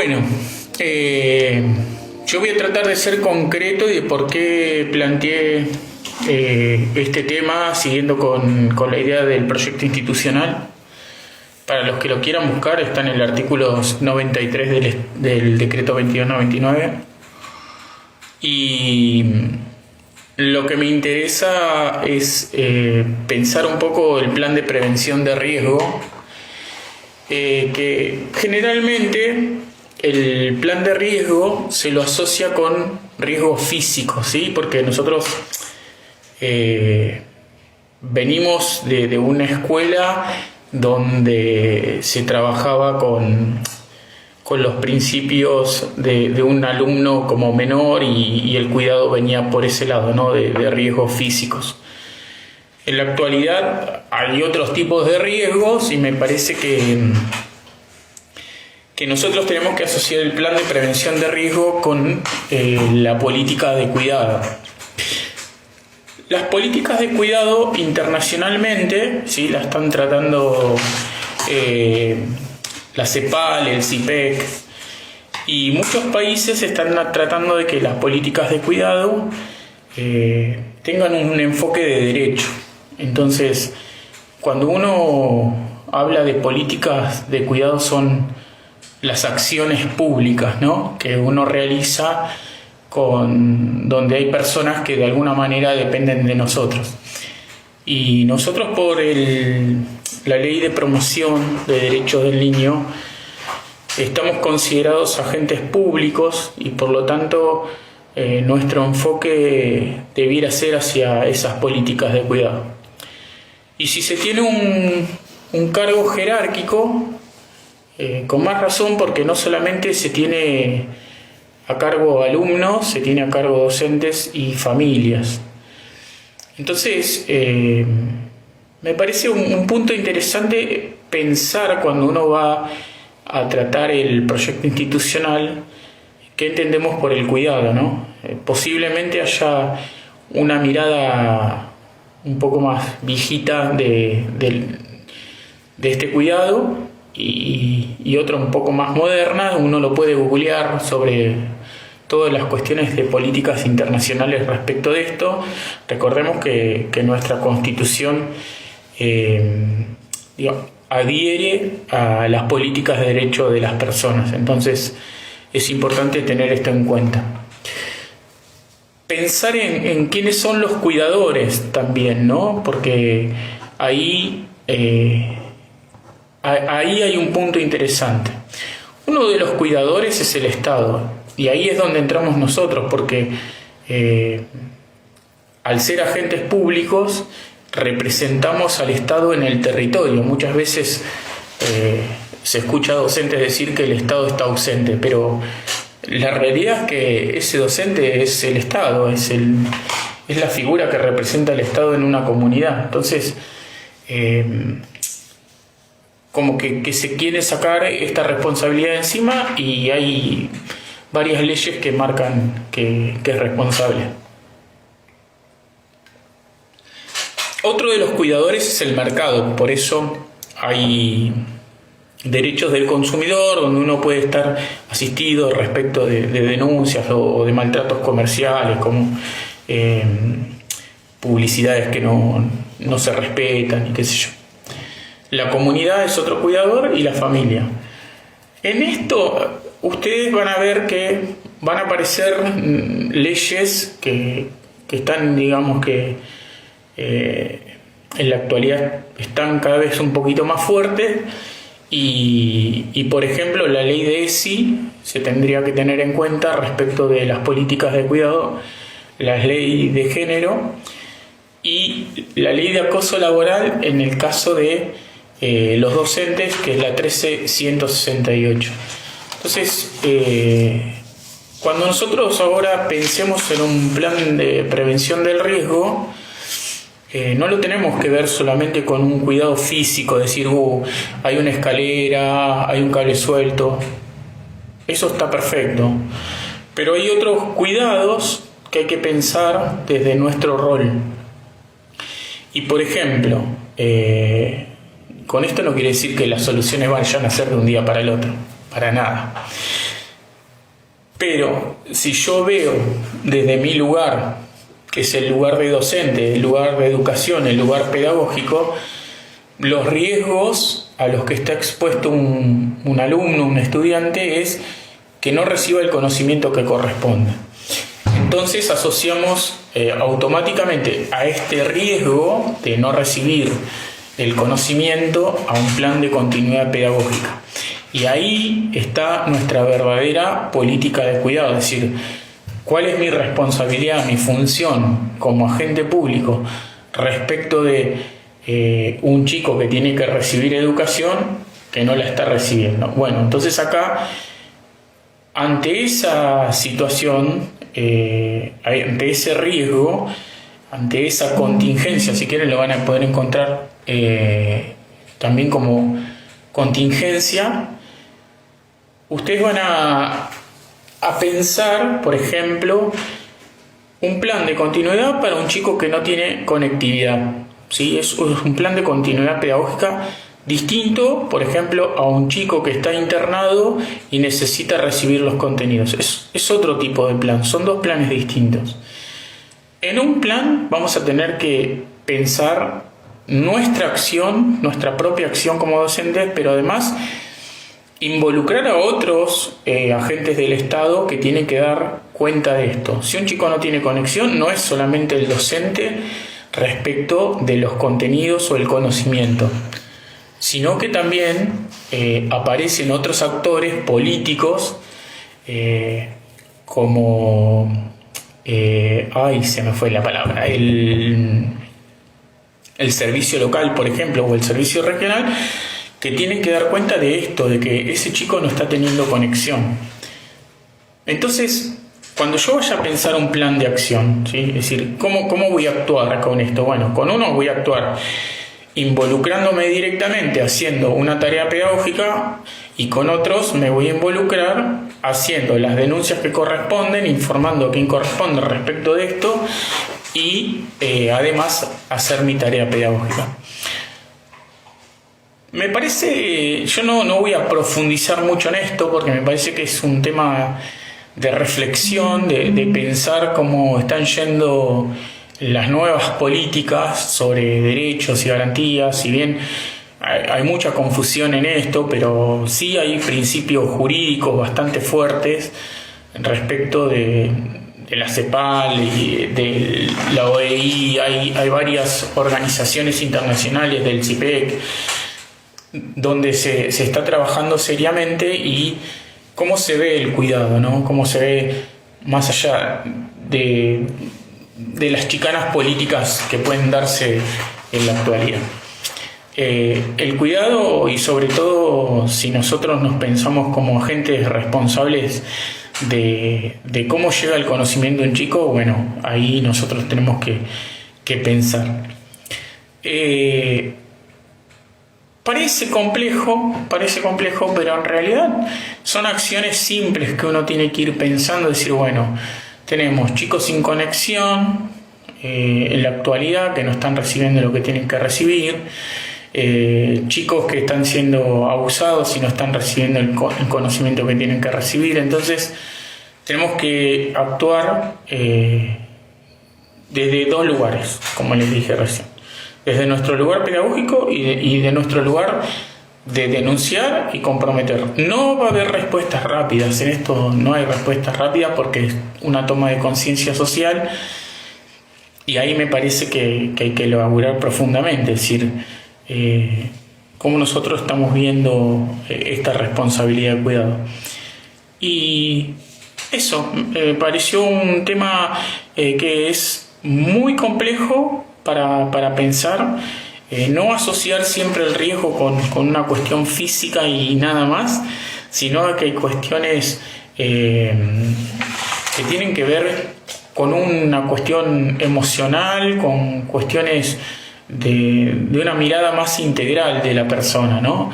Bueno, yo voy a tratar de ser concreto y de por qué planteé este tema siguiendo con la idea del proyecto institucional. Para los que lo quieran buscar, está en el artículo 93 del decreto 2299. Y lo que me interesa es pensar un poco el plan de prevención de riesgo, que generalmente el plan de riesgo se lo asocia con riesgo físico, ¿sí? Porque nosotros venimos de una escuela donde se trabajaba con los principios de un alumno como menor y el cuidado venía por ese lado, ¿no? de riesgos físicos. En la actualidad hay otros tipos de riesgos y me parece que nosotros tenemos que asociar el plan de prevención de riesgo con la política de cuidado. Las políticas de cuidado internacionalmente, ¿sí? La están tratando la CEPAL, el CIPEC, y muchos países están tratando de que las políticas de cuidado tengan un enfoque de derecho. Entonces, cuando uno habla de políticas de cuidado son las acciones públicas, ¿no? Que uno realiza donde hay personas que de alguna manera dependen de nosotros. Y nosotros por la ley de promoción de derechos del niño estamos considerados agentes públicos y por lo tanto nuestro enfoque debiera ser hacia esas políticas de cuidado. Y si se tiene un cargo jerárquico, con más razón, porque no solamente se tiene a cargo alumnos, se tiene a cargo docentes y familias. Entonces, me parece un punto interesante pensar cuando uno va a tratar el proyecto institucional, qué entendemos por el cuidado, ¿no? Posiblemente haya una mirada un poco más viejita de este cuidado y otra un poco más moderna. Uno lo puede googlear sobre todas las cuestiones de políticas internacionales respecto de esto. Recordemos que nuestra Constitución adhiere a las políticas de derechos de las personas. Entonces es importante tener esto en cuenta. Pensar en quiénes son los cuidadores también, ¿no? Porque ahí hay un punto interesante. Uno de los cuidadores es el Estado, y ahí es donde entramos nosotros, porque al ser agentes públicos representamos al Estado en el territorio. Muchas veces se escucha a docentes decir que el Estado está ausente, pero la realidad es que ese docente es el Estado, es la figura que representa al Estado en una comunidad. Entonces, como que se quiere sacar esta responsabilidad encima, y hay varias leyes que marcan que es responsable. Otro de los cuidadores es el mercado, por eso hay derechos del consumidor donde uno puede estar asistido respecto de denuncias o de maltratos comerciales, como publicidades que no se respetan y qué sé yo. La comunidad es otro cuidador y la familia. En esto ustedes van a ver que van a aparecer leyes que están, digamos que en la actualidad están cada vez un poquito más fuertes y por ejemplo la ley de ESI se tendría que tener en cuenta respecto de las políticas de cuidado, la ley de género y la ley de acoso laboral en el caso de los docentes, que es la 13168. Entonces, cuando nosotros ahora pensemos en un plan de prevención del riesgo, no lo tenemos que ver solamente con un cuidado físico, decir, hay una escalera, hay un cable suelto. Eso está perfecto. Pero hay otros cuidados que hay que pensar desde nuestro rol. Y por ejemplo, con esto no quiere decir que las soluciones vayan a ser de un día para el otro. para nada. Pero si yo veo desde mi lugar, que es el lugar de docente, el lugar de educación, el lugar pedagógico, los riesgos a los que está expuesto un alumno, un estudiante, es que no reciba el conocimiento que corresponde. Entonces asociamos automáticamente a este riesgo de no recibir el conocimiento a un plan de continuidad pedagógica. Y ahí está nuestra verdadera política de cuidado, es decir, cuál es mi responsabilidad, mi función como agente público respecto de un chico que tiene que recibir educación que no la está recibiendo. Bueno, entonces acá, ante esa situación, ante ese riesgo, ante esa contingencia, si quieren lo van a poder encontrar también como contingencia, ustedes van a pensar, por ejemplo, un plan de continuidad para un chico que no tiene conectividad, ¿sí? Es un plan de continuidad pedagógica distinto, por ejemplo, a un chico que está internado y necesita recibir los contenidos. Es otro tipo de plan, son dos planes distintos. En un plan vamos a tener que pensar nuestra acción, nuestra propia acción como docentes, pero además involucrar a otros agentes del Estado que tienen que dar cuenta de esto. Si un chico no tiene conexión, no es solamente el docente respecto de los contenidos o el conocimiento, sino que también aparecen otros actores políticos como se me fue la palabra, el servicio local, por ejemplo, o el servicio regional, que tienen que dar cuenta de esto, de que ese chico no está teniendo conexión. Entonces, cuando yo vaya a pensar un plan de acción, ¿sí? Es decir, ¿cómo voy a actuar con esto? Bueno, con uno voy a actuar involucrándome directamente haciendo una tarea pedagógica, y con otros me voy a involucrar haciendo las denuncias que corresponden, informando a quién corresponde respecto de esto y además hacer mi tarea pedagógica. Me parece, yo no voy a profundizar mucho en esto porque me parece que es un tema de reflexión, de pensar cómo están yendo las nuevas políticas sobre derechos y garantías. Si bien hay mucha confusión en esto, pero sí hay principios jurídicos bastante fuertes respecto de la CEPAL y de la OEI. Hay varias organizaciones internacionales del CIPEC donde se está trabajando seriamente, y cómo se ve el cuidado, ¿no? Cómo se ve más allá de las chicanas políticas que pueden darse en la actualidad. El cuidado, y sobre todo si nosotros nos pensamos como agentes responsables de cómo llega el conocimiento de un chico, bueno, ahí nosotros tenemos que pensar. Parece complejo, pero en realidad son acciones simples que uno tiene que ir pensando, decir, bueno, tenemos chicos sin conexión en la actualidad que no están recibiendo lo que tienen que recibir, chicos que están siendo abusados y no están recibiendo el conocimiento que tienen que recibir. Entonces tenemos que actuar desde dos lugares, como les dije recién: desde nuestro lugar pedagógico y de nuestro lugar de denunciar y comprometer. No va a haber respuestas rápidas, en esto no hay respuestas rápidas porque es una toma de conciencia social, y ahí me parece que hay que elaborar profundamente, es decir, cómo nosotros estamos viendo esta responsabilidad de cuidado. Y eso, me pareció un tema que es muy complejo para pensar, no asociar siempre el riesgo con una cuestión física y nada más, sino que hay cuestiones que tienen que ver con una cuestión emocional, con cuestiones de una mirada más integral de la persona, ¿no?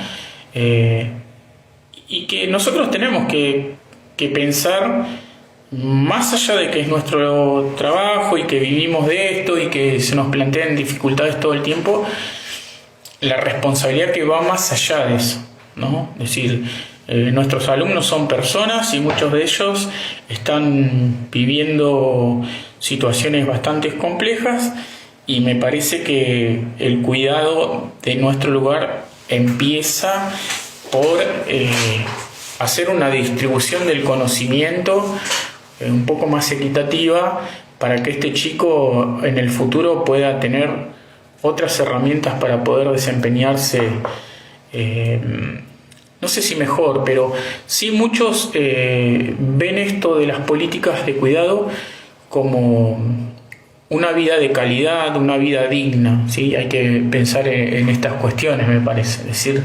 Y que nosotros tenemos que pensar, más allá de que es nuestro trabajo y que vivimos de esto y que se nos plantean dificultades todo el tiempo, la responsabilidad que va más allá de eso, ¿no? Es decir, Nuestros alumnos son personas y muchos de ellos están viviendo situaciones bastante complejas, y me parece que el cuidado de nuestro lugar empieza por hacer una distribución del conocimiento un poco más equitativa, para que este chico en el futuro pueda tener otras herramientas para poder desempeñarse, no sé si mejor, pero sí muchos ven esto de las políticas de cuidado como una vida de calidad, una vida digna, ¿sí? Hay que pensar en estas cuestiones, me parece. Es decir,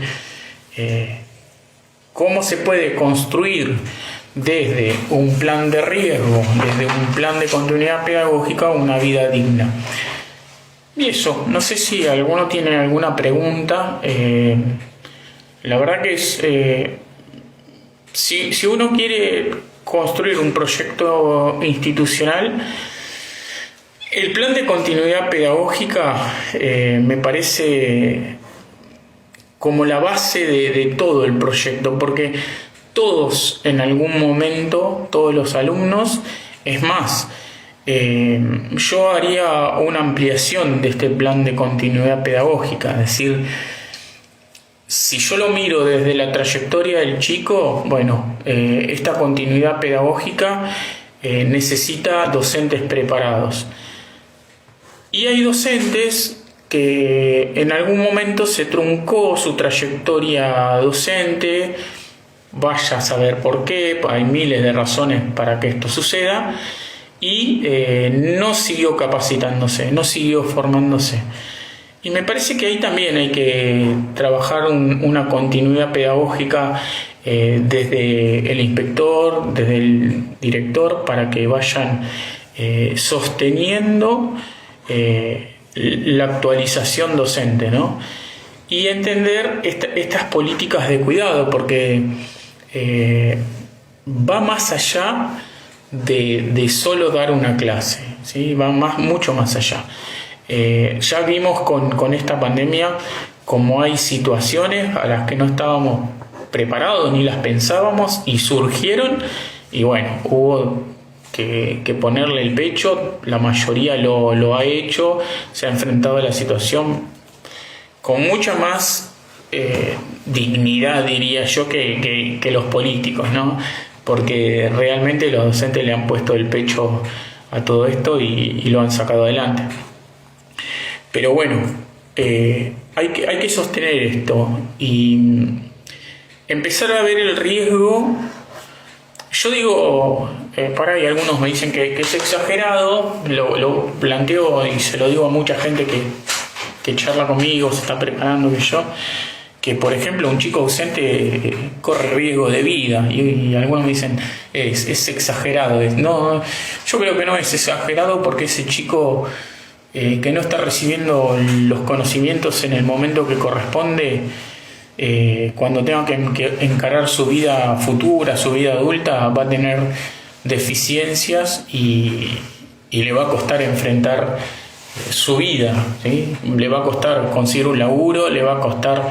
cómo se puede construir desde un plan de riesgo, desde un plan de continuidad pedagógica, una vida digna. Y eso, no sé si alguno tiene alguna pregunta. La verdad que es, si uno quiere construir un proyecto institucional, el plan de continuidad pedagógica me parece como la base de todo el proyecto, porque todos en algún momento, todos los alumnos, es más, yo haría una ampliación de este plan de continuidad pedagógica, es decir, si yo lo miro desde la trayectoria del chico, bueno, esta continuidad pedagógica necesita docentes preparados. Y hay docentes que en algún momento se truncó su trayectoria docente, vaya a saber por qué, hay miles de razones para que esto suceda, y no siguió capacitándose, no siguió formándose. Y me parece que ahí también hay que trabajar una continuidad pedagógica desde el inspector, desde el director, para que vayan sosteniendo la actualización docente, ¿no? Y entender estas políticas de cuidado, porque va más allá de solo dar una clase, ¿sí? Va mucho más allá. Ya vimos con esta pandemia cómo hay situaciones a las que no estábamos preparados ni las pensábamos y surgieron, y bueno, hubo que ponerle el pecho. La mayoría lo ha hecho, se ha enfrentado a la situación con mucha más dignidad, diría yo, que los políticos, ¿no? Porque realmente los docentes le han puesto el pecho a todo esto y lo han sacado adelante. Pero bueno, hay que sostener esto y empezar a ver el riesgo. Yo digo, para ahí algunos me dicen que es exagerado, lo planteo y se lo digo a mucha gente que charla conmigo, se está preparando, que por ejemplo un chico ausente corre riesgo de vida, y algunos me dicen es exagerado. No, yo creo que no es exagerado, porque ese chico que no está recibiendo los conocimientos en el momento que corresponde, cuando tenga que encarar su vida futura, su vida adulta, va a tener deficiencias y le va a costar enfrentar su vida, ¿sí? Le va a costar conseguir un laburo, le va a costar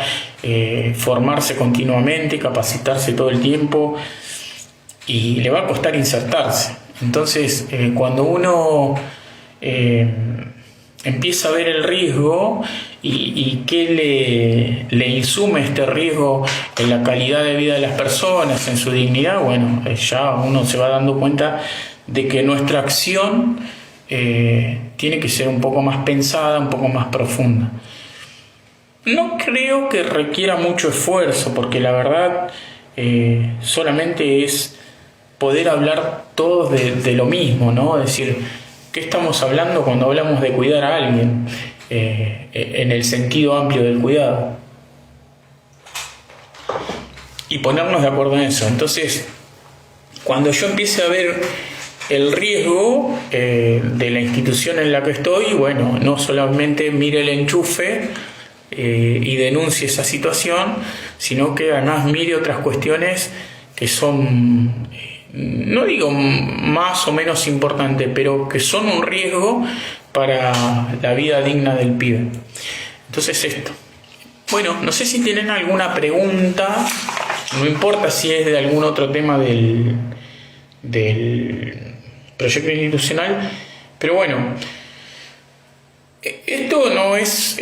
formarse continuamente, capacitarse todo el tiempo, y le va a costar insertarse. Entonces, cuando uno empieza a ver el riesgo y qué le insume este riesgo en la calidad de vida de las personas, en su dignidad, bueno, ya uno se va dando cuenta de que nuestra acción tiene que ser un poco más pensada, un poco más profunda. No creo que requiera mucho esfuerzo, porque la verdad solamente es poder hablar todos de lo mismo, ¿no? Es decir, ¿qué estamos hablando cuando hablamos de cuidar a alguien? En el sentido amplio del cuidado. Y ponernos de acuerdo en eso. Entonces, cuando yo empiece a ver el riesgo de la institución en la que estoy, bueno, no solamente mire el enchufe y denuncie esa situación, sino que además mire otras cuestiones que son, no digo más o menos importantes, pero que son un riesgo para la vida digna del pibe. Entonces esto. Bueno, no sé si tienen alguna pregunta. no importa si es de algún otro tema del proyecto institucional, pero bueno, esto no es,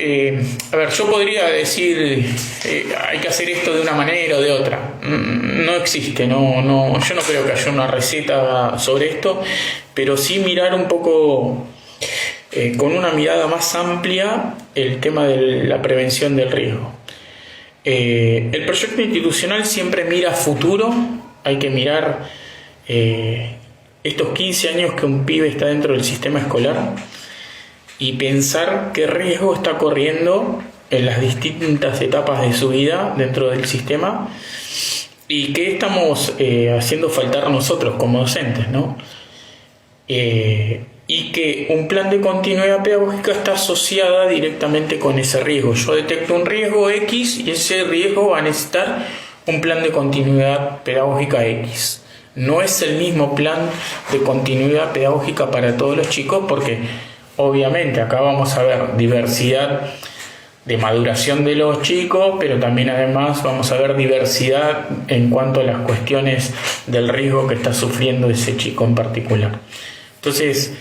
a ver, yo podría decir hay que hacer esto de una manera o de otra. No existe, yo no creo que haya una receta sobre esto, pero sí mirar un poco con una mirada más amplia el tema de la prevención del riesgo. El proyecto institucional siempre mira a futuro, hay que mirar estos 15 años que un pibe está dentro del sistema escolar y pensar qué riesgo está corriendo en las distintas etapas de su vida dentro del sistema y qué estamos haciendo faltar nosotros como docentes, ¿no? Y que un plan de continuidad pedagógica está asociada directamente con ese riesgo. Yo detecto un riesgo X y ese riesgo va a necesitar un plan de continuidad pedagógica X. No es el mismo plan de continuidad pedagógica para todos los chicos porque obviamente acá vamos a ver diversidad de maduración de los chicos, pero también además vamos a ver diversidad en cuanto a las cuestiones del riesgo que está sufriendo ese chico en particular. Entonces,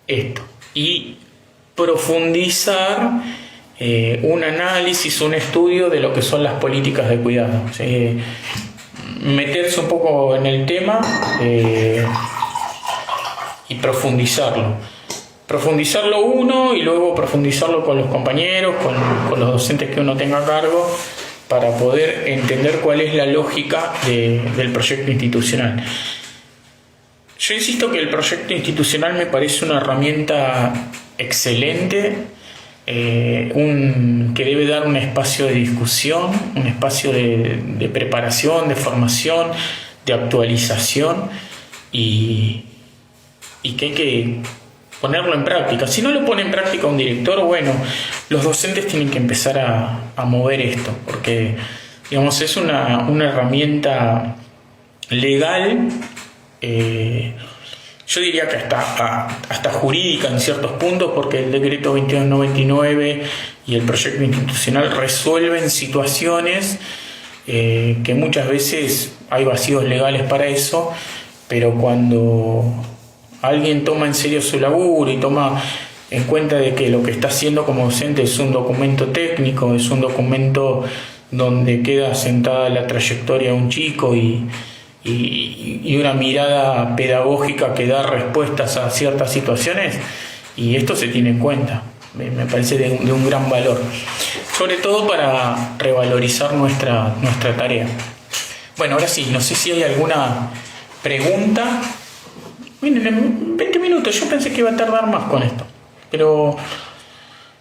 esto. Y profundizar un análisis, un estudio de lo que son las políticas de cuidado. Meterse un poco en el tema y profundizarlo. Profundizarlo uno y luego profundizarlo con los compañeros, con los docentes que uno tenga a cargo, para poder entender cuál es la lógica del proyecto institucional. Yo insisto que el proyecto institucional me parece una herramienta excelente, que debe dar un espacio de discusión, un espacio de preparación, de formación, de actualización y que hay que ponerlo en práctica. Si no lo pone en práctica un director, bueno, los docentes tienen que empezar a mover esto, porque digamos es una herramienta legal, yo diría que hasta jurídica en ciertos puntos, porque el decreto 2299 y el proyecto institucional resuelven situaciones que muchas veces hay vacíos legales para eso, pero cuando alguien toma en serio su laburo y toma en cuenta de que lo que está haciendo como docente es un documento técnico, es un documento donde queda sentada la trayectoria de un chico y una mirada pedagógica que da respuestas a ciertas situaciones, y esto se tiene en cuenta, me parece de un gran valor, sobre todo para revalorizar nuestra tarea. Bueno, ahora sí, no sé si hay alguna pregunta. Miren, en 20 minutos, yo pensé que iba a tardar más con esto, pero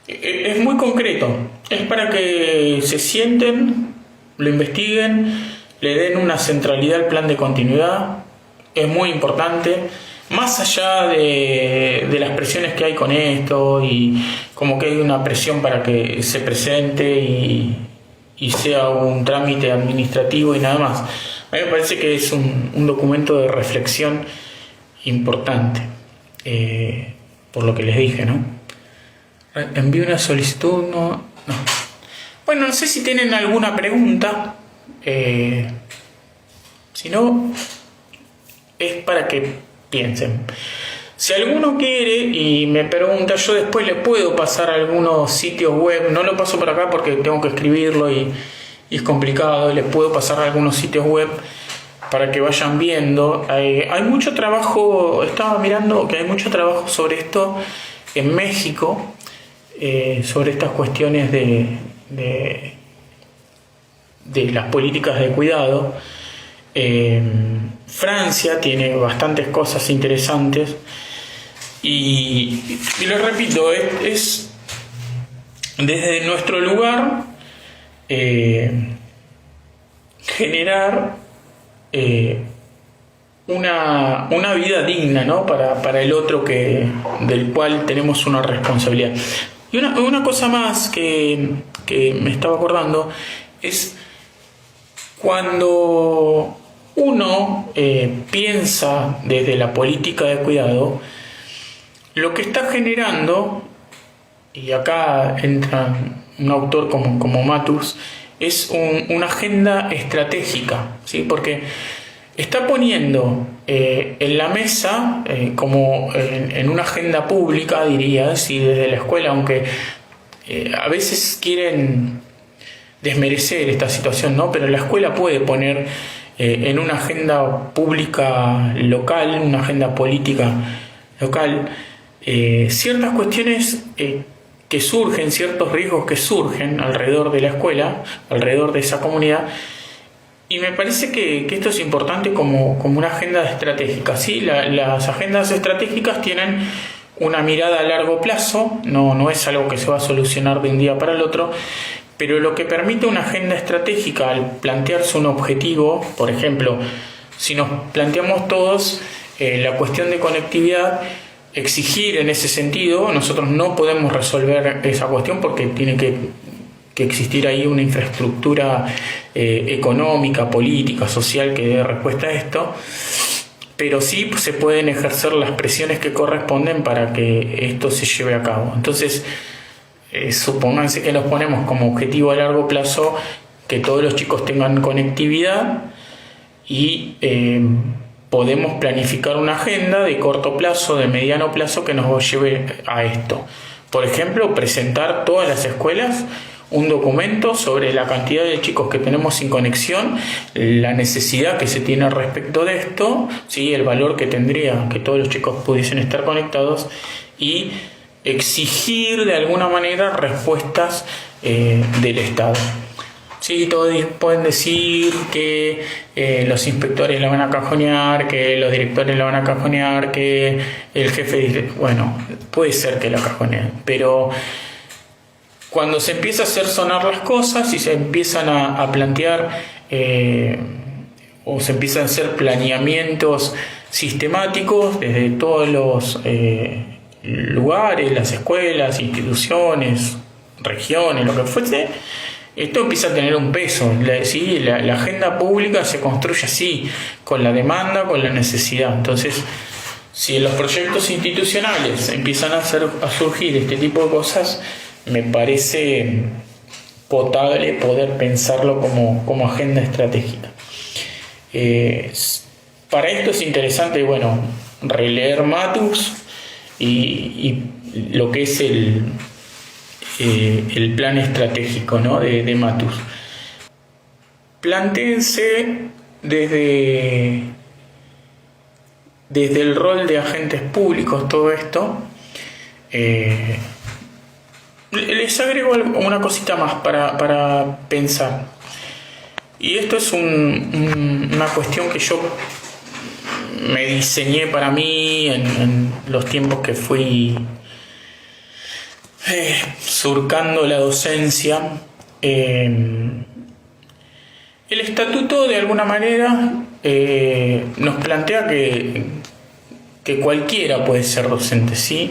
es muy concreto, es para que se sienten, lo investiguen, le den una centralidad al plan de continuidad. Es muy importante, más allá de las presiones que hay con esto, y como que hay una presión para que se presente y sea un trámite administrativo y nada más. A mí me parece que es un documento de reflexión importante, por lo que les dije, ¿no? Envío una solicitud, no. Bueno, no sé si tienen alguna pregunta. Si no, es para que piensen. Si alguno quiere y me pregunta, yo después le puedo pasar algunos sitios web. No lo paso por acá porque tengo que escribirlo y es complicado. Les puedo pasar algunos sitios web para que vayan viendo. Hay mucho trabajo, estaba mirando que hay mucho trabajo sobre esto en México, sobre estas cuestiones de las políticas de cuidado. Francia tiene bastantes cosas interesantes y lo repito, es desde nuestro lugar generar una vida digna, ¿no? para el otro del cual tenemos una responsabilidad. Y una cosa más que me estaba acordando es cuando uno piensa desde la política de cuidado, lo que está generando, y acá entra un autor como Matus, es una agenda estratégica, ¿sí? Porque está poniendo en la mesa, como en una agenda pública, diría, ¿sí? Desde la escuela, aunque a veces quieren desmerecer esta situación, ¿no? Pero la escuela puede poner en una agenda pública local, una agenda política local, ciertas cuestiones que surgen, ciertos riesgos que surgen alrededor de la escuela, alrededor de esa comunidad. Y me parece que esto es importante como una agenda estratégica, ¿sí? Las agendas estratégicas tienen una mirada a largo plazo, no es algo que se va a solucionar de un día para el otro, pero lo que permite una agenda estratégica al plantearse un objetivo, por ejemplo, si nos planteamos todos la cuestión de conectividad, exigir en ese sentido, nosotros no podemos resolver esa cuestión porque tiene que existir ahí una infraestructura económica, política, social que dé respuesta a esto, pero sí se pueden ejercer las presiones que corresponden para que esto se lleve a cabo. Entonces, supónganse que nos ponemos como objetivo a largo plazo que todos los chicos tengan conectividad y podemos planificar una agenda de corto plazo, de mediano plazo que nos lleve a esto. Por ejemplo, presentar todas las escuelas un documento sobre la cantidad de chicos que tenemos sin conexión, la necesidad que se tiene respecto de esto, ¿sí? El valor que tendría que todos los chicos pudiesen estar conectados y exigir de alguna manera respuestas del Estado. Sí, todos pueden decir que los inspectores la van a cajonear, que los directores la van a cajonear, que el jefe... Bueno, puede ser que la cajoneen, pero cuando se empieza a hacer sonar las cosas y se empiezan a plantear o se empiezan a hacer planeamientos sistemáticos desde todos los lugares, las escuelas, instituciones, regiones, lo que fuese, esto empieza a tener un peso. ¿Sí? La agenda pública se construye así, con la demanda, con la necesidad. Entonces, si en los proyectos institucionales empiezan a surgir este tipo de cosas, me parece potable poder pensarlo como agenda estratégica. Para esto es interesante, releer Matus y lo que es el plan estratégico, ¿no? de Matus. Plantéense desde el rol de agentes públicos todo esto. Les agrego una cosita más para pensar. Y esto es una cuestión que yo me diseñé para mí en los tiempos que fui surcando la docencia. El estatuto de alguna manera nos plantea que cualquiera puede ser docente, ¿sí?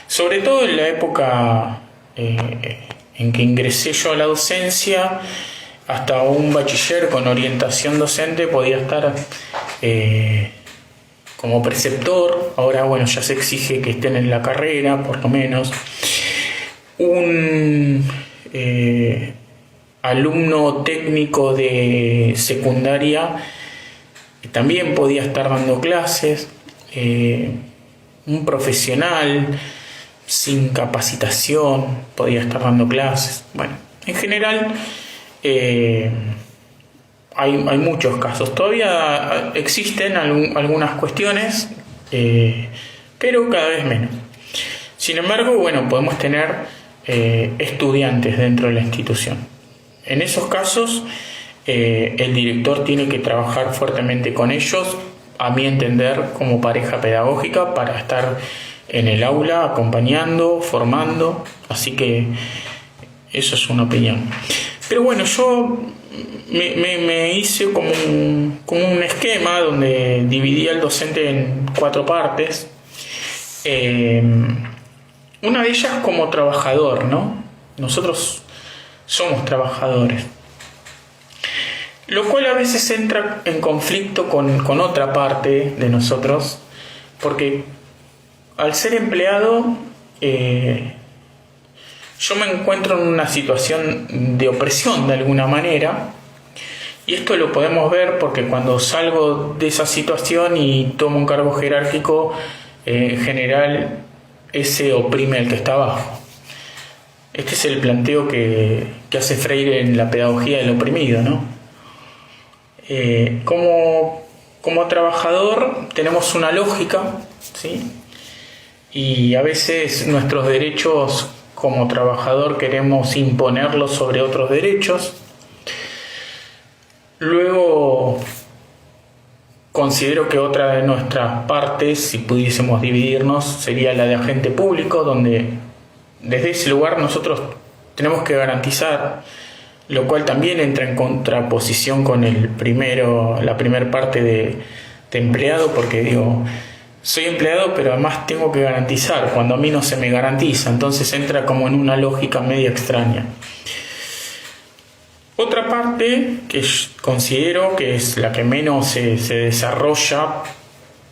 Sobre todo en la época en que ingresé yo a la docencia, hasta un bachiller con orientación docente podía estar como preceptor. Ahora, ya se exige que estén en la carrera, por lo menos. Un alumno técnico de secundaria también podía estar dando clases. Un profesional sin capacitación podía estar dando clases. En general hay muchos casos. Todavía existen algunas cuestiones, pero cada vez menos. Sin embargo, podemos tener estudiantes dentro de la institución. En esos casos, el director tiene que trabajar fuertemente con ellos, a mi entender, como pareja pedagógica, para estar en el aula acompañando, formando. Así que eso es una opinión. Pero yo me hice como un esquema donde dividía al docente en 4 partes. Una de ellas como trabajador, ¿no? Nosotros somos trabajadores. Lo cual a veces entra en conflicto con otra parte de nosotros, porque al ser empleado yo me encuentro en una situación de opresión de alguna manera, y esto lo podemos ver porque cuando salgo de esa situación y tomo un cargo jerárquico, en general ese oprime al que está abajo. Este es el planteo que hace Freire en la pedagogía del oprimido, ¿no? Como trabajador tenemos una lógica, ¿sí? Y a veces nuestros derechos como trabajador queremos imponerlos sobre otros derechos. Luego considero que otra de nuestras partes, si pudiésemos dividirnos, sería la de agente público, donde desde ese lugar nosotros tenemos que garantizar, lo cual también entra en contraposición con la primera parte de empleado, porque digo, soy empleado pero además tengo que garantizar cuando a mí no se me garantiza, entonces entra como en una lógica media extraña. Otra parte que considero que es la que menos se desarrolla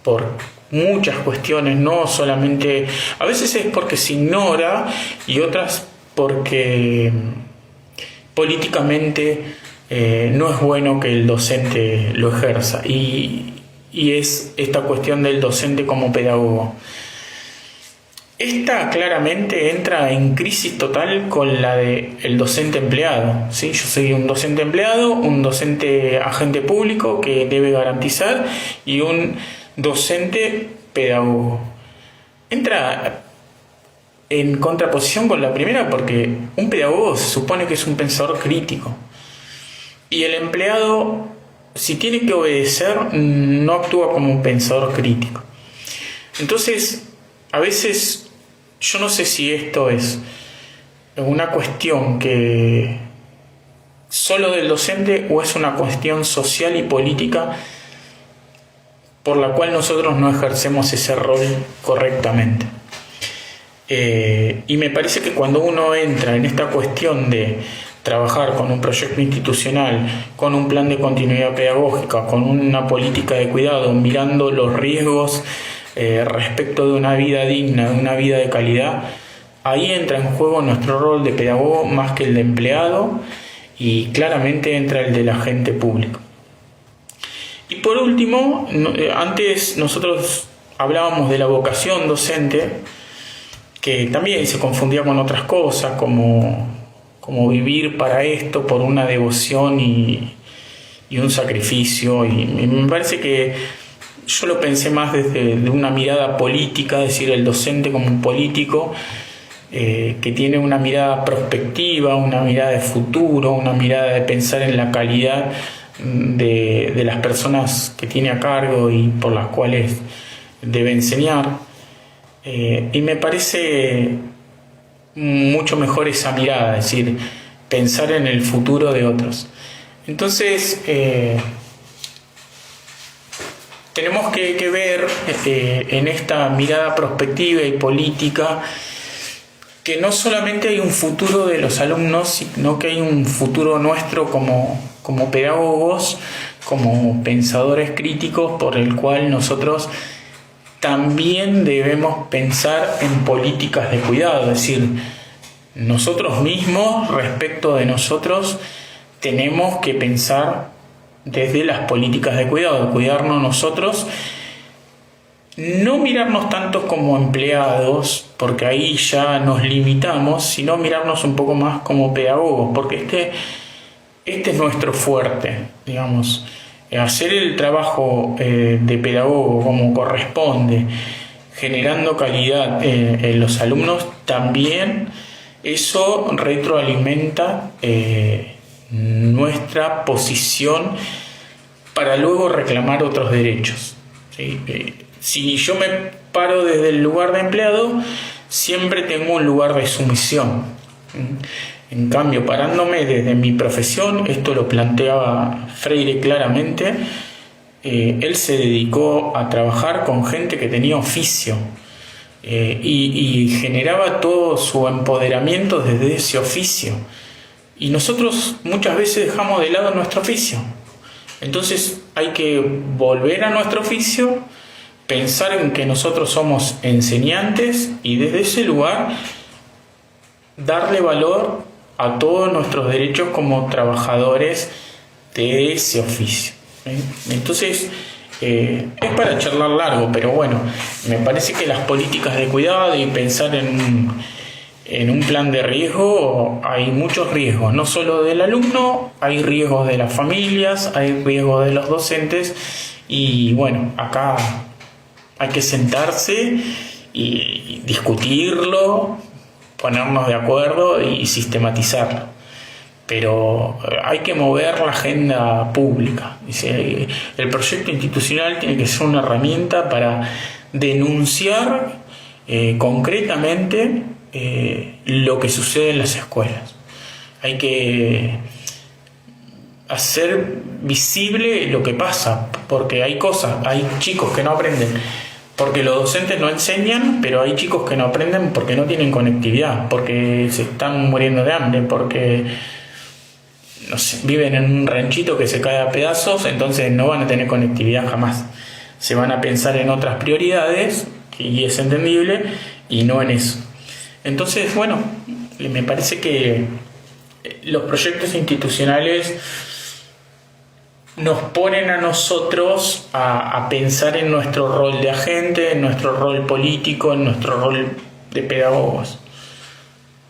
por muchas cuestiones, no solamente, a veces es porque se ignora y otras porque políticamente no es bueno que el docente lo ejerza, y es esta cuestión del docente como pedagogo. Esta claramente entra en crisis total con la del docente empleado, ¿sí? Yo soy un docente empleado, un docente agente público que debe garantizar y un docente pedagogo. Entra en contraposición con la primera porque un pedagogo se supone que es un pensador crítico y el empleado, si tiene que obedecer, no actúa como un pensador crítico. Entonces, a veces yo no sé si esto es una cuestión que solo del docente o es una cuestión social y política por la cual nosotros no ejercemos ese rol correctamente. Y me parece que cuando uno entra en esta cuestión de trabajar con un proyecto institucional, con un plan de continuidad pedagógica, con una política de cuidado, mirando los riesgos respecto de una vida digna, de una vida de calidad, ahí entra en juego nuestro rol de pedagogo más que el de empleado, y claramente entra el del agente público. Y por último, antes nosotros hablábamos de la vocación docente, que también se confundía con otras cosas, como vivir para esto por una devoción y un sacrificio, y me parece que yo lo pensé más desde una mirada política, es decir, el docente como un político que tiene una mirada prospectiva, una mirada de futuro, una mirada de pensar en la calidad de las personas que tiene a cargo y por las cuales debe enseñar. Y me parece mucho mejor esa mirada, es decir, pensar en el futuro de otros. Entonces, tenemos que ver en esta mirada prospectiva y política que no solamente hay un futuro de los alumnos, sino que hay un futuro nuestro como pedagogos, como pensadores críticos, por el cual nosotros también debemos pensar en políticas de cuidado, es decir, nosotros mismos, respecto de nosotros, tenemos que pensar desde las políticas de cuidado, cuidarnos nosotros, no mirarnos tanto como empleados, porque ahí ya nos limitamos, sino mirarnos un poco más como pedagogos, porque este es nuestro fuerte, digamos. Hacer el trabajo de pedagogo como corresponde, generando calidad en los alumnos, también eso retroalimenta nuestra posición para luego reclamar otros derechos, ¿sí? Si yo me paro desde el lugar de empleado, siempre tengo un lugar de sumisión. En cambio, parándome desde mi profesión, esto lo planteaba Freire claramente, él se dedicó a trabajar con gente que tenía oficio y generaba todo su empoderamiento desde ese oficio. Y nosotros muchas veces dejamos de lado nuestro oficio. Entonces hay que volver a nuestro oficio, pensar en que nosotros somos enseñantes y desde ese lugar darle valor a todos nuestros derechos como trabajadores de ese oficio. Entonces, es para charlar largo, pero bueno, me parece que las políticas de cuidado y pensar en un plan de riesgo, hay muchos riesgos, no solo del alumno, hay riesgos de las familias, hay riesgos de los docentes, y bueno, acá hay que sentarse y discutirlo, ponernos de acuerdo y sistematizarlo. Pero hay que mover la agenda pública. El proyecto institucional tiene que ser una herramienta para denunciar concretamente lo que sucede en las escuelas. Hay que hacer visible lo que pasa, porque hay chicos que no aprenden porque los docentes no enseñan, pero hay chicos que no aprenden porque no tienen conectividad, porque se están muriendo de hambre, porque no sé, viven en un ranchito que se cae a pedazos, entonces no van a tener conectividad jamás. Se van a pensar en otras prioridades, y es entendible, y no en eso. Entonces, bueno, me parece que los proyectos institucionales nos ponen a nosotros a pensar en nuestro rol de agente, en nuestro rol político, en nuestro rol de pedagogos.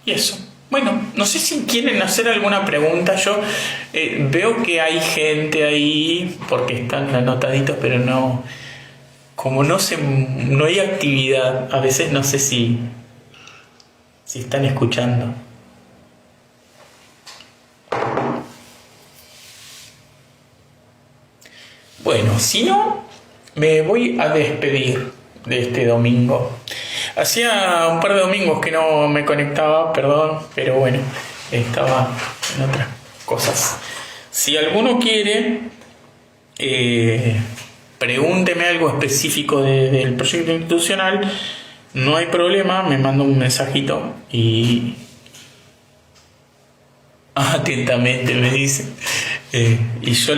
Y eso. Bueno, no sé si quieren hacer alguna pregunta. Yo veo que hay gente ahí, porque están anotaditos, pero no, como no hay actividad, a veces no sé si están escuchando. Bueno, si no, me voy a despedir de este domingo. Hacía un par de domingos que no me conectaba, perdón, pero bueno, estaba en otras cosas. Si alguno quiere, pregúnteme algo específico del proyecto institucional, no hay problema, me manda un mensajito y atentamente me dice, y yo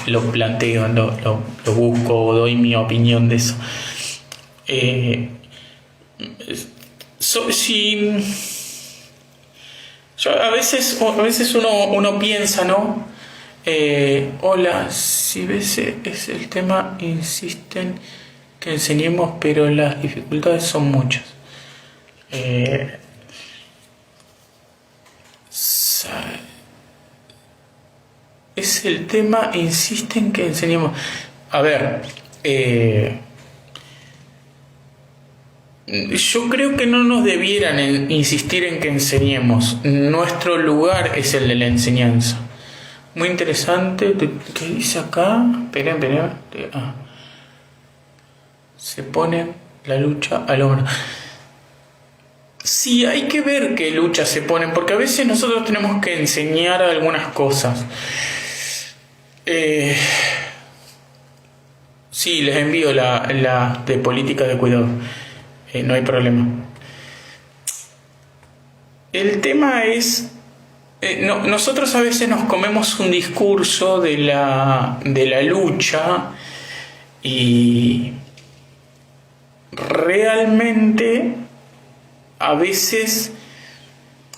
lo planteo, lo busco, doy mi opinión de eso. A veces uno piensa, ¿no? Hola, si ves es el tema, insisten que enseñemos, pero las dificultades son muchas. Es el tema, insisten que enseñemos. A ver, yo creo que no nos debieran insistir en que enseñemos. Nuestro lugar es el de la enseñanza. Muy interesante. ¿Qué dice acá? Espera. Se pone la lucha al hombro. Sí, hay que ver qué luchas se ponen, porque a veces nosotros tenemos que enseñar algunas cosas. Sí, les envío la de política de cuidado. No hay problema. El tema es, nosotros a veces nos comemos un discurso de la lucha y realmente a veces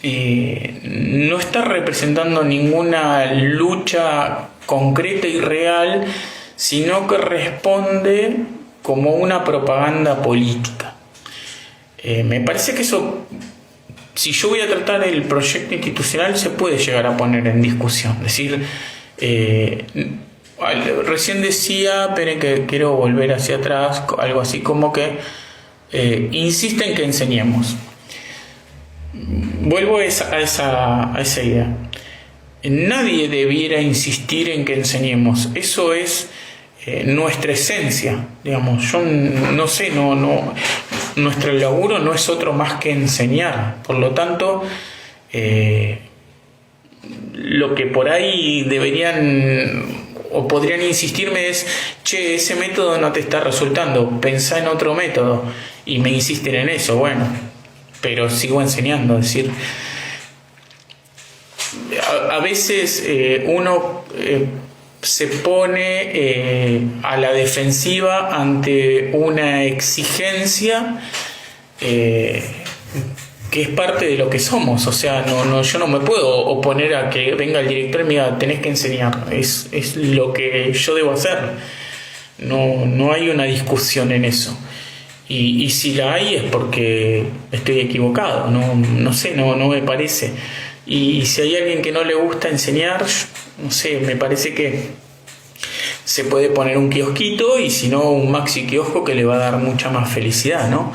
no está representando ninguna lucha concreta y real, sino que responde como una propaganda política. Me parece que eso, si yo voy a tratar el proyecto institucional, se puede llegar a poner en discusión. Es decir, recién decía, pero que quiero volver hacia atrás, algo así como que insisten que enseñemos. Vuelvo a esa idea. Nadie debiera insistir en que enseñemos. Eso es nuestra esencia, digamos. Yo no sé, nuestro laburo no es otro más que enseñar. Por lo tanto, lo que por ahí deberían o podrían insistirme es: che, ese método no te está resultando, pensá en otro método, y me insisten en eso. Bueno, pero sigo enseñando. Es decir, a veces uno se pone a la defensiva ante una exigencia que que es parte de lo que somos. O sea, yo no me puedo oponer a que venga el director y me diga, tenés que enseñar. Es lo que yo debo hacer. No hay una discusión en eso. Y si la hay es porque estoy equivocado. No sé, no me parece. Y si hay alguien que no le gusta enseñar, no sé, me parece que se puede poner un kiosquito y si no un maxi kiosco que le va a dar mucha más felicidad, ¿no?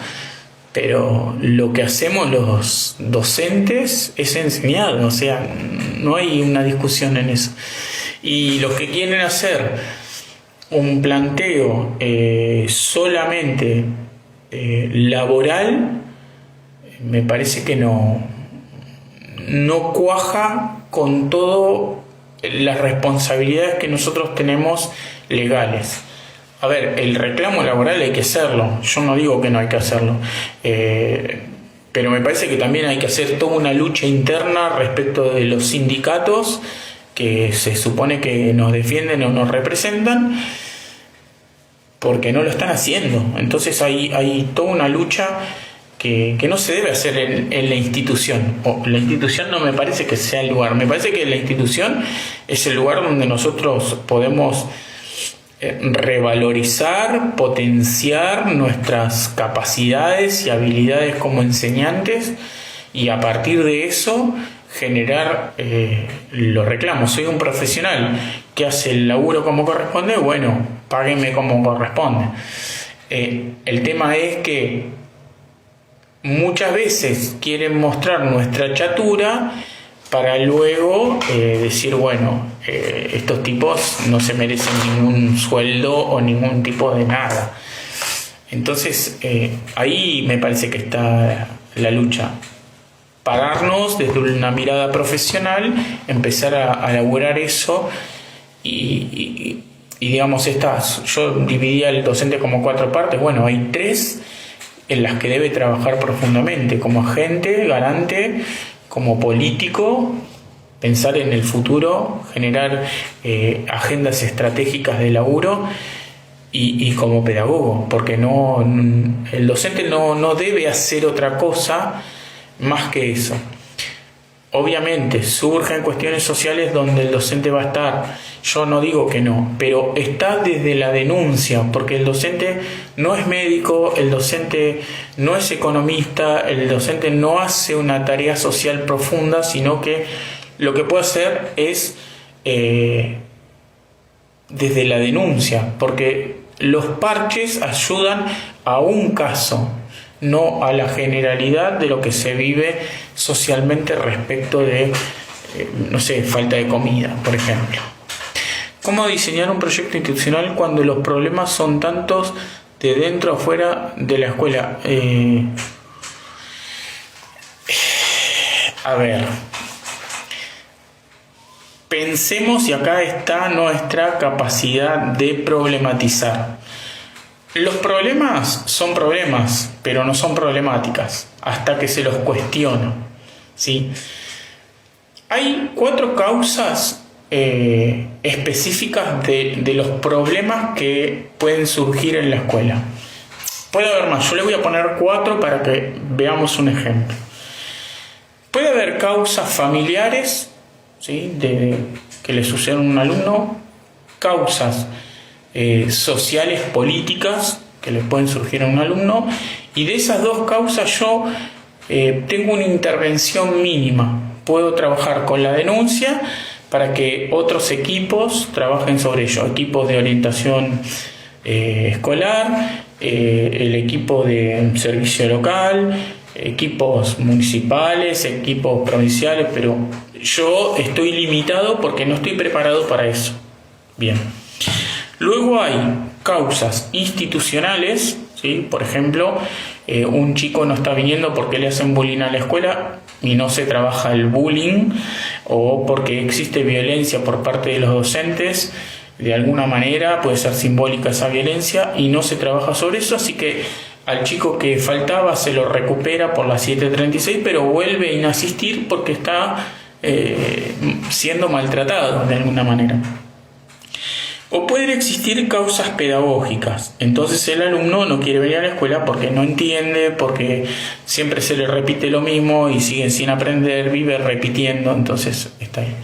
Pero lo que hacemos los docentes es enseñar, o sea, no hay una discusión en eso. Y los que quieren hacer un planteo solamente laboral, me parece que no cuaja con todas las responsabilidades que nosotros tenemos legales. A ver, el reclamo laboral hay que hacerlo, yo no digo que no hay que hacerlo, pero me parece que también hay que hacer toda una lucha interna respecto de los sindicatos que se supone que nos defienden o nos representan, porque no lo están haciendo. Entonces hay toda una lucha que no se debe hacer en la institución. La institución no me parece que sea el lugar, me parece que la institución es el lugar donde nosotros podemos revalorizar, potenciar nuestras capacidades y habilidades como enseñantes y a partir de eso generar los reclamos. Soy un profesional que hace el laburo como corresponde, bueno, páguenme como corresponde. El tema es que muchas veces quieren mostrar nuestra chatura para luego decir, bueno, estos tipos no se merecen ningún sueldo o ningún tipo de nada. Entonces, ahí me parece que está la lucha. Pararnos desde una mirada profesional, empezar a elaborar eso y digamos, yo dividía el docente como 4 partes. Bueno, hay 3 en las que debe trabajar profundamente, como agente, garante, como político, pensar en el futuro, generar agendas estratégicas de laburo y como pedagogo, porque el docente no debe hacer otra cosa más que eso. Obviamente surgen cuestiones sociales donde el docente va a estar, yo no digo que no, pero está desde la denuncia, porque el docente no es médico, el docente no es economista, el docente no hace una tarea social profunda, sino que lo que puede hacer es desde la denuncia, porque los parches ayudan a un caso, no a la generalidad de lo que se vive socialmente respecto de, falta de comida, por ejemplo. ¿Cómo diseñar un proyecto institucional cuando los problemas son tantos de dentro a fuera de la escuela? A ver, pensemos, y acá está nuestra capacidad de problematizar. Los problemas son problemas, pero no son problemáticas hasta que se los cuestiona, ¿sí? Hay 4 causas específicas de los problemas que pueden surgir en la escuela. Puede haber más, yo le voy a poner 4 para que veamos un ejemplo. Puede haber causas familiares, ¿sí?, de que le suceden a un alumno, causas sociales, políticas que le pueden surgir a un alumno, y de esas 2 causas yo tengo una intervención mínima. Puedo trabajar con la denuncia para que otros equipos trabajen sobre ello, equipos de orientación escolar, el equipo de servicio local, equipos municipales, equipos provinciales, pero yo estoy limitado porque no estoy preparado para eso. Bien. Luego hay causas institucionales, ¿sí? Por ejemplo, un chico no está viniendo porque le hacen bullying a la escuela y no se trabaja el bullying, o porque existe violencia por parte de los docentes, de alguna manera puede ser simbólica esa violencia y no se trabaja sobre eso, así que al chico que faltaba se lo recupera por las 7:36, pero vuelve a inasistir porque está siendo maltratado de alguna manera. O pueden existir causas pedagógicas. Entonces el alumno no quiere venir a la escuela porque no entiende, porque siempre se le repite lo mismo y sigue sin aprender, vive repitiendo, entonces está ahí.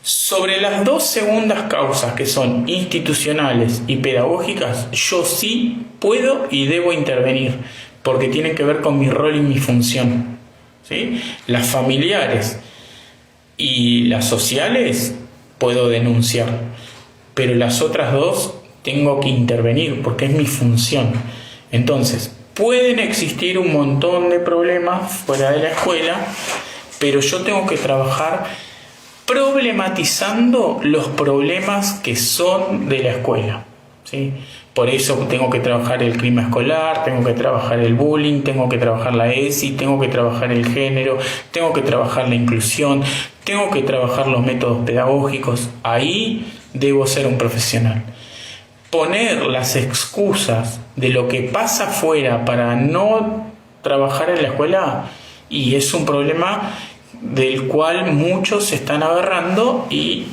Sobre las dos segundas causas, que son institucionales y pedagógicas, yo sí puedo y debo intervenir, porque tienen que ver con mi rol y mi función, ¿sí? Las familiares y las sociales puedo denunciar, pero las otras dos tengo que intervenir porque es mi función. Entonces, pueden existir un montón de problemas fuera de la escuela, pero yo tengo que trabajar problematizando los problemas que son de la escuela, ¿sí? Por eso tengo que trabajar el clima escolar, tengo que trabajar el bullying, tengo que trabajar la ESI, tengo que trabajar el género, tengo que trabajar la inclusión, tengo que trabajar los métodos pedagógicos. Ahí debo ser un profesional. Poner las excusas de lo que pasa afuera para no trabajar en la escuela, y es un problema del cual muchos se están agarrando y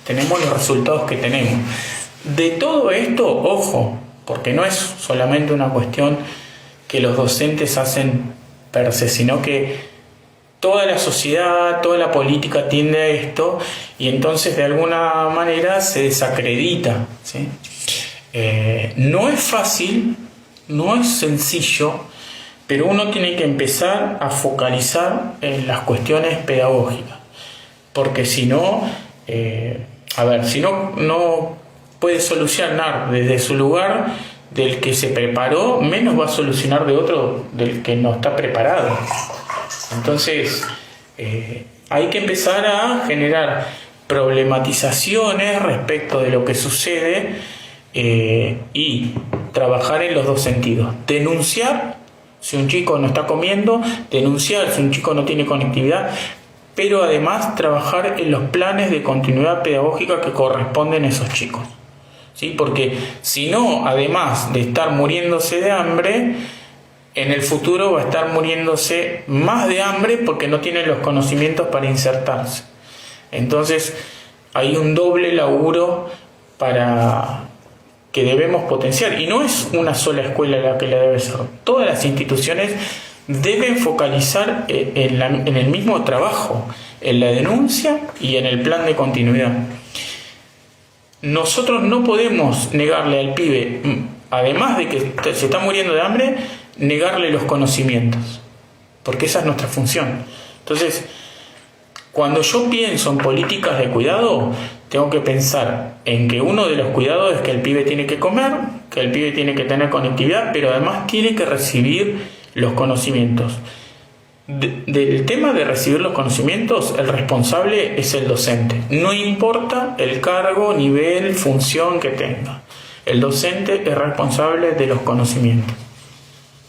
tenemos los resultados que tenemos. De todo esto, ojo, porque no es solamente una cuestión que los docentes hacen per se, sino que toda la sociedad, toda la política tiende a esto, y entonces de alguna manera se desacredita, ¿sí? No es fácil, no es sencillo, pero uno tiene que empezar a focalizar en las cuestiones pedagógicas, porque si no, si no puede solucionar desde su lugar del que se preparó, menos va a solucionar de otro del que no está preparado. Entonces, hay que empezar a generar problematizaciones respecto de lo que sucede y trabajar en los dos sentidos. Denunciar si un chico no está comiendo, denunciar si un chico no tiene conectividad, pero además trabajar en los planes de continuidad pedagógica que corresponden a esos chicos, ¿sí? Porque si no, además de estar muriéndose de hambre, en el futuro va a estar muriéndose más de hambre porque no tiene los conocimientos para insertarse. Entonces hay un doble laburo que debemos potenciar, y no es una sola escuela la que la debe ser. Todas las instituciones deben focalizar en el mismo trabajo, en la denuncia y en el plan de continuidad. Nosotros no podemos negarle al pibe, además de que se está muriendo de hambre, negarle los conocimientos, porque esa es nuestra función. Entonces, cuando yo pienso en políticas de cuidado, tengo que pensar en que uno de los cuidados es que el pibe tiene que comer, que el pibe tiene que tener conectividad, pero además tiene que recibir los conocimientos. Del tema de recibir los conocimientos, el responsable es el docente. No importa el cargo, nivel, función que tenga. El docente es responsable de los conocimientos.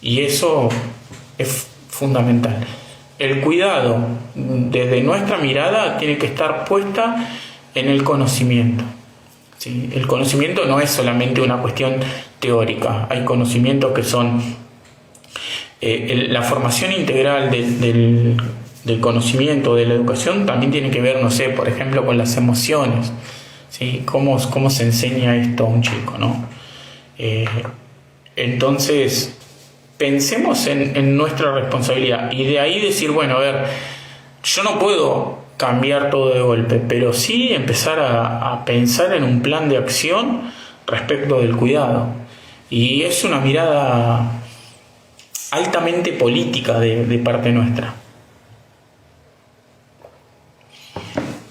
Y eso es fundamental. El cuidado, desde nuestra mirada, tiene que estar puesta en el conocimiento, ¿sí? El conocimiento no es solamente una cuestión teórica. Hay conocimientos que son la formación integral del conocimiento, de la educación, también tiene que ver, no sé, por ejemplo, con las emociones, ¿sí? ¿Cómo se enseña esto a un chico, ¿no? Entonces, pensemos en nuestra responsabilidad, y de ahí decir, bueno, a ver, yo no puedo cambiar todo de golpe, pero sí empezar a pensar en un plan de acción respecto del cuidado. Y es una mirada altamente política de parte nuestra.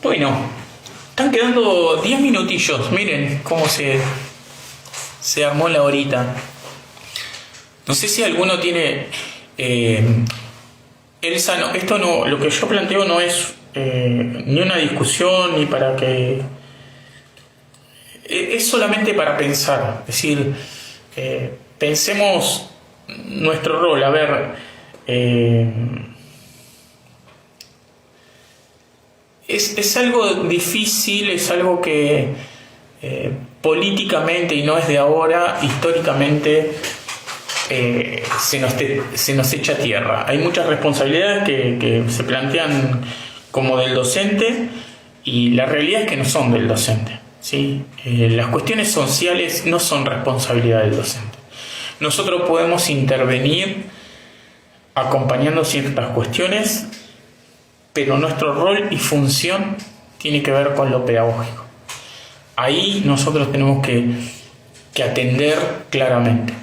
Bueno, están quedando 10 minutillos. Miren cómo se armó la horita. No sé si alguno tiene... Elsa, no, esto no, lo que yo planteo no es ni una discusión, ni para que... Es solamente para pensar. Es decir, pensemos nuestro rol. A ver, es algo difícil, es algo que políticamente, y no es de ahora, históricamente se nos echa tierra. Hay muchas responsabilidades que se plantean como del docente, y la realidad es que no son del docente, ¿sí? Las cuestiones sociales no son responsabilidad del docente. Nosotros podemos intervenir acompañando ciertas cuestiones, pero nuestro rol y función tiene que ver con lo pedagógico. Ahí nosotros tenemos que atender claramente.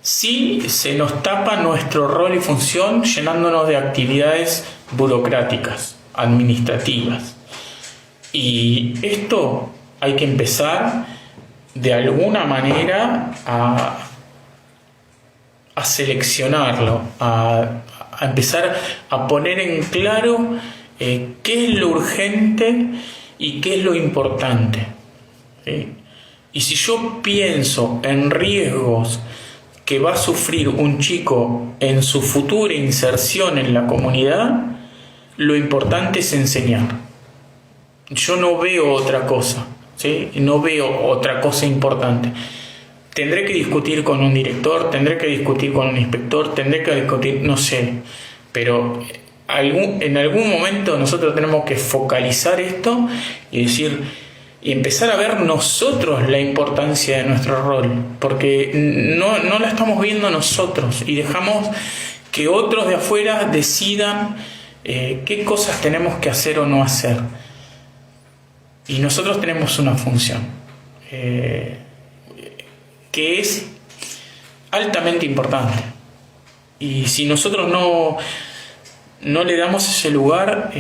Sí, se nos tapa nuestro rol y función llenándonos de actividades burocráticas, administrativas. Y esto hay que empezar de alguna manera a seleccionarlo, a empezar a poner en claro qué es lo urgente y qué es lo importante. ¿Sí? Y si yo pienso en riesgos que va a sufrir un chico en su futura inserción en la comunidad, lo importante es enseñar. Yo no veo otra cosa, ¿sí? No veo otra cosa importante. Tendré que discutir con un director, tendré que discutir con un inspector, tendré que discutir, no sé, pero en algún momento nosotros tenemos que focalizar esto y empezar a ver nosotros la importancia de nuestro rol, porque no la estamos viendo nosotros y dejamos que otros de afuera decidan qué cosas tenemos que hacer o no hacer. Y nosotros tenemos una función que es altamente importante. Y si nosotros no le damos ese lugar,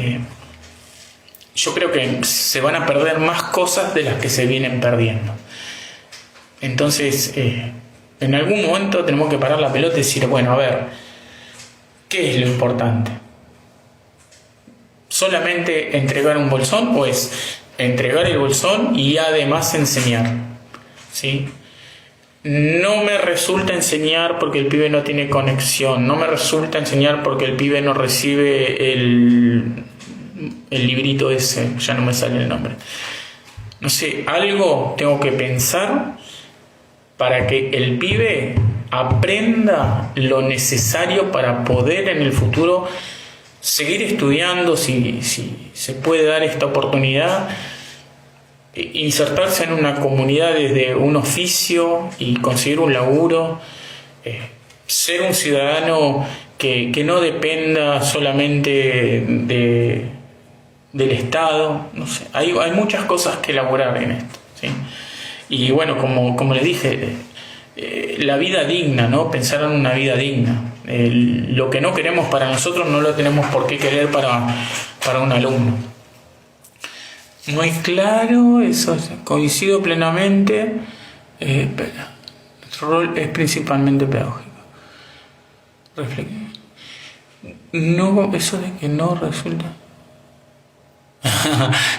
yo creo que se van a perder más cosas de las que se vienen perdiendo. Entonces, en algún momento tenemos que parar la pelota y decir, bueno, a ver, ¿qué es lo importante? ¿Solamente entregar un bolsón o es entregar el bolsón y además enseñar? ¿Sí? No me resulta enseñar porque el pibe no tiene conexión, no me resulta enseñar porque el pibe no recibe el librito ese, ya no me sale el nombre. No sé, algo tengo que pensar para que el pibe aprenda lo necesario para poder en el futuro seguir estudiando, si se puede dar esta oportunidad, insertarse en una comunidad desde un oficio y conseguir un laburo, ser un ciudadano que no dependa solamente del Estado. No sé, hay muchas cosas que elaborar en esto, ¿sí? Y bueno, como les dije, la vida digna, ¿no? Pensar en una vida digna. Lo que no queremos para nosotros no lo tenemos por qué querer para un alumno. Muy claro, eso coincido plenamente. Espera, nuestro rol es principalmente pedagógico. No, eso de que no resulta.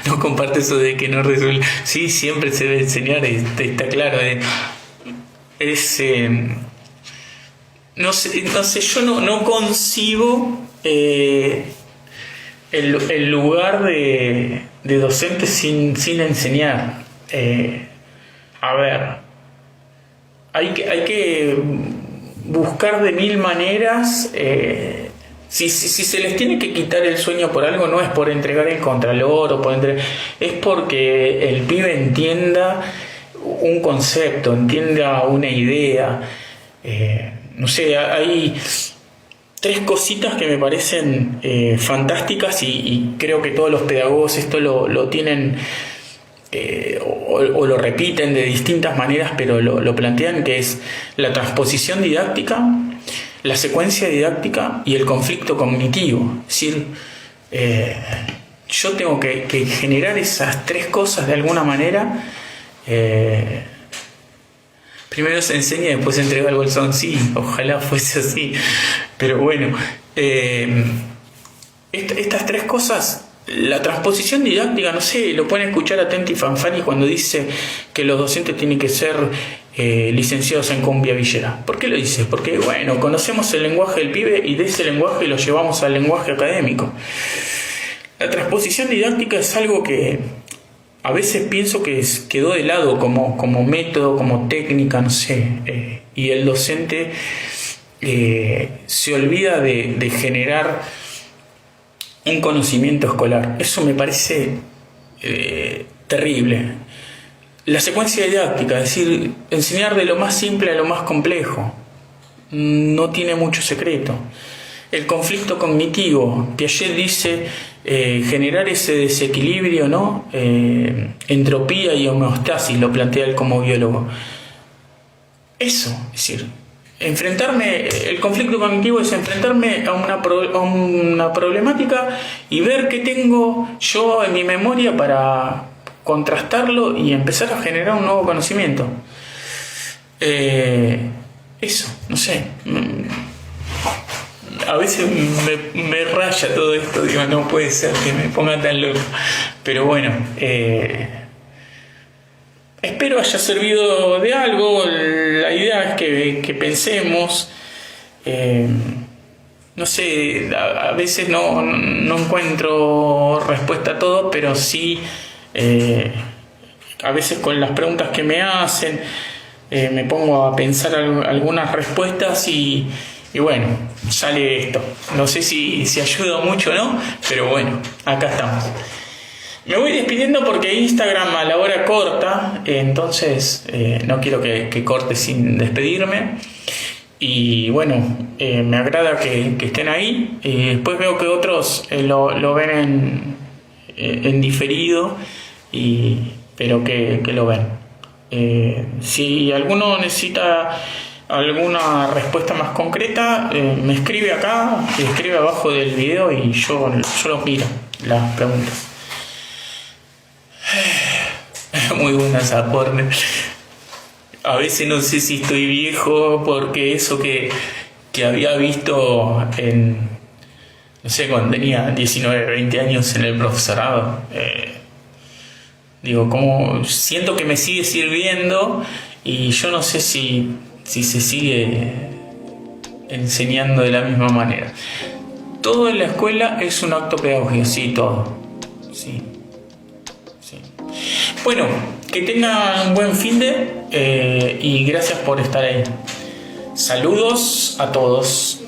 No comparte eso de que no resulta. Sí, siempre se debe enseñar, está claro. No sé, yo no concibo el lugar de docente sin enseñar. A ver, hay que buscar de mil maneras. Si se les tiene que quitar el sueño por algo, no es por entregar el contralor es porque el pibe entienda un concepto, entienda una idea. No sé, hay 3 cositas que me parecen fantásticas y creo que todos los pedagogos esto lo tienen o lo repiten de distintas maneras, pero lo plantean, que es la transposición didáctica, la secuencia didáctica y el conflicto cognitivo. Es decir, yo tengo que generar esas 3 cosas de alguna manera. Primero se enseña y después se entrega el bolsón. Sí, ojalá fuese así. Pero bueno, estas 3 cosas, la transposición didáctica, no sé, lo pueden escuchar a Tenti Fanfani cuando dice que los docentes tienen que ser licenciados en cumbia villera. ¿Por qué lo dice? Porque, bueno, conocemos el lenguaje del pibe y de ese lenguaje lo llevamos al lenguaje académico. La transposición didáctica es algo que a veces pienso que quedó de lado como método, como técnica, no sé, y el docente se olvida de generar un conocimiento escolar. Eso me parece terrible. la secuencia didáctica, es decir, enseñar de lo más simple a lo más complejo. No tiene mucho secreto. El conflicto cognitivo, Piaget dice generar ese desequilibrio, ¿no? Entropía y homeostasis, lo plantea él como biólogo. Eso, es decir, el conflicto cognitivo es enfrentarme a una problemática y ver qué tengo yo en mi memoria para contrastarlo y empezar a generar un nuevo conocimiento. Eso, no sé. A veces me raya todo esto, digo, no puede ser que me ponga tan loco. Pero bueno, espero haya servido de algo. La idea es que pensemos. No sé, a veces no encuentro respuesta a todo, pero sí, a veces con las preguntas que me hacen, me pongo a pensar algunas respuestas y bueno, sale esto. No sé si ayuda mucho o no, pero bueno, acá estamos. Me voy despidiendo porque Instagram a la hora corta, entonces no quiero que corte sin despedirme. Y bueno, me agrada que estén ahí. Después veo que otros lo ven en diferido, pero que lo ven. Si alguno necesita alguna respuesta más concreta, me escribe acá, me escribe abajo del video y yo los miro, las preguntas. Muy buenas aportes. A veces no sé si estoy viejo porque eso que había visto no sé, cuando tenía 19, 20 años en el profesorado, digo, como siento que me sigue sirviendo y yo no sé si se sigue enseñando de la misma manera. Todo en la escuela es un acto pedagógico, sí, todo. Sí. Bueno, que tengan un buen finde y gracias por estar ahí. Saludos a todos.